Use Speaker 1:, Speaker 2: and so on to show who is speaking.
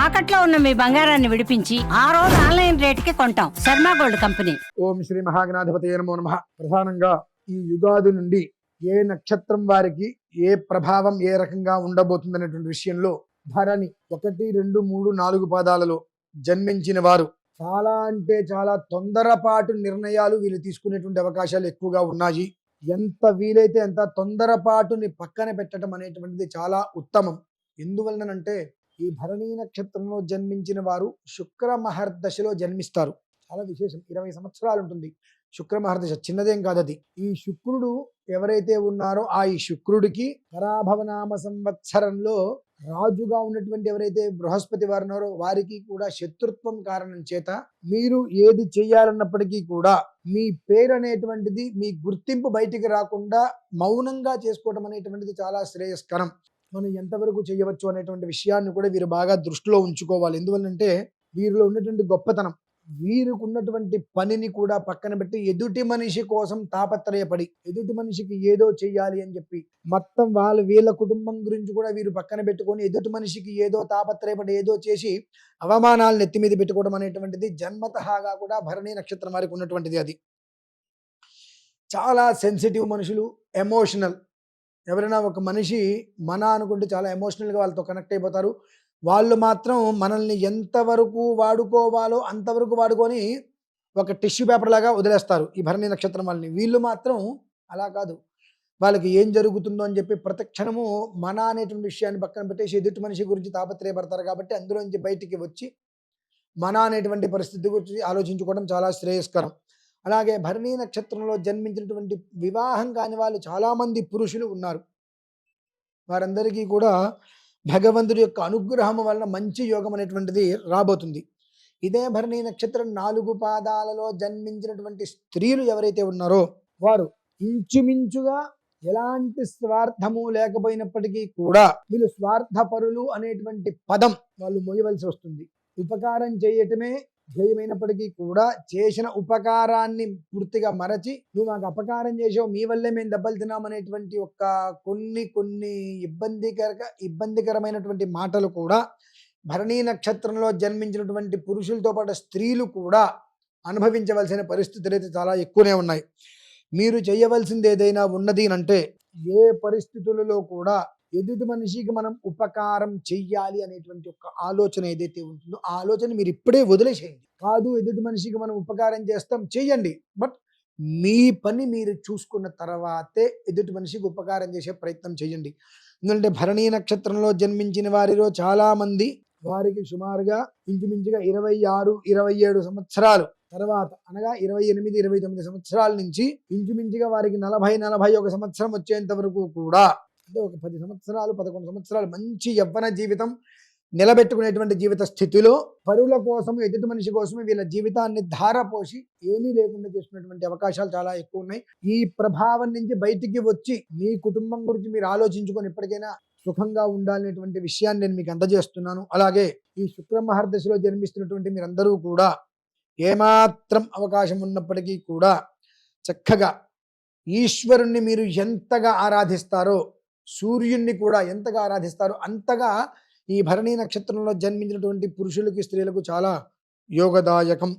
Speaker 1: తాకట్లో ఉన్న మీ బంగారాన్ని విడిపించి ఆ రోజు ఆన్లైన్ రేటుకి కొంటాం. Sharma gold company.
Speaker 2: ఓం శ్రీ మహాగణాధిపతయే నమో నమః. ప్రధానంగా ఈ యుగాది నుండి ఏ నక్షత్రం వారికి ఏ ప్రభావం ఏ రకంగా ఉండబోతుంది అనేటువంటి విషయంలో ధరణి 1, 2, 3, 4 పాదాలలో జన్మించిన వారు చాలా అంటే చాలా తొందరపాటు నిర్ణయాలు వీళ్ళు తీసుకునేటువంటి అవకాశాలు ఎక్కువగా ఉన్నాయి. ఎంత వీలైతే అంత తొందరపాటుని పక్కన పెట్టడం అనేటువంటిది చాలా ఉత్తమం. ఎందువలనంటే ఈ భరణీ నక్షత్రంలో జన్మించిన వారు శుక్ర మహర్దశలో జన్మిస్తారు. చాలా విశేషం. 20 సంవత్సరాలు ఉంటుంది శుక్ర మహర్దశ, చిన్నదేం కాదు అది. ఈ శుక్రుడు ఎవరైతే ఉన్నారో ఆ ఈ శుక్రుడికి పరాభవనామ సంవత్సరంలో రాజుగా ఉన్నటువంటి ఎవరైతే బృహస్పతి వారు ఉన్నారో వారికి కూడా శత్రుత్వం కారణం చేత మీరు ఏది చేయాలన్నప్పటికీ కూడా మీ పేరు అనేటువంటిది, మీ గుర్తింపు బయటికి రాకుండా మౌనంగా చేసుకోవడం అనేటువంటిది చాలా శ్రేయస్కరం. మనం ఎంతవరకు చేయవచ్చు అనేటువంటి విషయాన్ని కూడా వీరు బాగా దృష్టిలో ఉంచుకోవాలి. ఎందువల్లంటే వీరిలో ఉన్నటువంటి గొప్పతనం, వీరికి ఉన్నటువంటి పనిని కూడా పక్కన పెట్టి ఎదుటి మనిషి కోసం తాపత్రయపడి ఎదుటి మనిషికి ఏదో చెయ్యాలి అని చెప్పి మొత్తం వీళ్ళ కుటుంబం గురించి కూడా వీరు పక్కన పెట్టుకొని ఎదుటి మనిషికి ఏదో తాపత్రయపడి ఏదో చేసి అవమానాలను ఎత్తి మీద పెట్టుకోవడం అనేటువంటిది జన్మతహాగా కూడా భరణీ నక్షత్రం వారికి ఉన్నటువంటిది. అది చాలా సెన్సిటివ్ మనుషులు, ఎమోషనల్. ఎవరైనా ఒక మనిషి మన అనుకుంటే చాలా ఎమోషనల్గా వాళ్ళతో కనెక్ట్ అయిపోతారు. వాళ్ళు మాత్రం మనల్ని ఎంతవరకు వాడుకోవాలో అంతవరకు వాడుకొని ఒక టిష్యూ పేపర్ లాగా వదిలేస్తారు ఈ భరణీ నక్షత్రం వాళ్ళని. వీళ్ళు మాత్రం అలా కాదు. వాళ్ళకి ఏం జరుగుతుందో అని చెప్పి ప్రతిక్షణము మన అనేటువంటి విషయాన్ని పక్కన పెట్టేసి ఎదుటి మనిషి గురించి తాపత్రయపడతారు. కాబట్టి అందులోంచి బయటికి వచ్చి మన అనేటువంటి పరిస్థితి గురించి ఆలోచించుకోవడం చాలా శ్రేయస్కరం. అలాగే భరణీ నక్షత్రంలో జన్మించినటువంటి వివాహం కాని వాళ్ళు చాలామంది పురుషులు ఉన్నారు. వారందరికీ కూడా భగవంతుడి యొక్క అనుగ్రహం వలన మంచి యోగం అనేటువంటిది రాబోతుంది. ఇదే భరణీ నక్షత్రం 4 పాదాలలో జన్మించినటువంటి స్త్రీలు ఎవరైతే ఉన్నారో వారు ఇంచుమించుగా ఎలాంటి స్వార్థము లేకపోయినప్పటికీ కూడా వీళ్ళు స్వార్థపరులు అనేటువంటి పదం వాళ్ళు మోయవలసి వస్తుంది. ఉపకారం చేయటమే ధ్యేయమైనప్పటికీ కూడా చేసిన ఉపకారాన్ని పూర్తిగా మరచి నువ్వు మాకు అపకారం చేసావు, మీ వల్లే మేము దెబ్బలు తిన్నామనేటువంటి ఒక కొన్ని ఇబ్బందికరమైనటువంటి మాటలు కూడా భరణీ నక్షత్రంలో జన్మించినటువంటి పురుషులతో పాటు స్త్రీలు కూడా అనుభవించవలసిన పరిస్థితులు అయితే చాలా ఎక్కువనే ఉన్నాయి. మీరు చేయవలసింది ఏదైనా ఉన్నది అంటే ఏ పరిస్థితులలో కూడా ఎదుటి మనిషికి మనం ఉపకారం చెయ్యాలి అనేటువంటి ఒక ఆలోచన ఏదైతే ఉంటుందో ఆ ఆలోచన మీరు ఇప్పుడే వదిలేసేయండి. కాదు ఎదుటి మనిషికి మనం ఉపకారం చేస్తాం, చెయ్యండి, బట్ మీ పని మీరు చూసుకున్న తర్వాతే ఎదుటి మనిషికి ఉపకారం చేసే ప్రయత్నం చేయండి. ఎందుకంటే భరణీ నక్షత్రంలో జన్మించిన వారిలో చాలా మంది వారికి సుమారుగా ఇంచుమించుగా 26, 27 సంవత్సరాలు తర్వాత అనగా 28, 29 సంవత్సరాల నుంచి ఇంచుమించుగా వారికి 40, 41 సంవత్సరం వచ్చేంత వరకు కూడా అంటే ఒక 10 సంవత్సరాలు 11 సంవత్సరాలు మంచి యవ్వన జీవితం నిలబెట్టుకునేటువంటి జీవిత స్థితిలో పరుల కోసం ఎదుటి మనిషి కోసమే వీళ్ళ జీవితాన్ని ధారపోసి ఏమీ లేకుండా చేసుకునేటువంటి అవకాశాలు చాలా ఎక్కువ ఉన్నాయి. ఈ ప్రభావం నుంచి బయటికి వచ్చి మీ కుటుంబం గురించి మీరు ఆలోచించుకొని ఇప్పటికైనా సుఖంగా ఉండాలనేటువంటి విషయాన్ని నేను మీకు అందజేస్తున్నాను. అలాగే ఈ శుక్ర మహర్దశలో జన్మిస్తున్నటువంటి మీరందరూ కూడా ఏమాత్రం అవకాశం ఉన్నప్పటికీ కూడా చక్కగా ఈశ్వరుణ్ణి మీరు ఎంతగా ఆరాధిస్తారో, సూర్యుణ్ణి కూడా ఎంతగా ఆరాధిస్తారో అంతగా ఈ భరణీ నక్షత్రంలో జన్మించినటువంటి పురుషులకి స్త్రీలకు చాలా యోగదాయకం.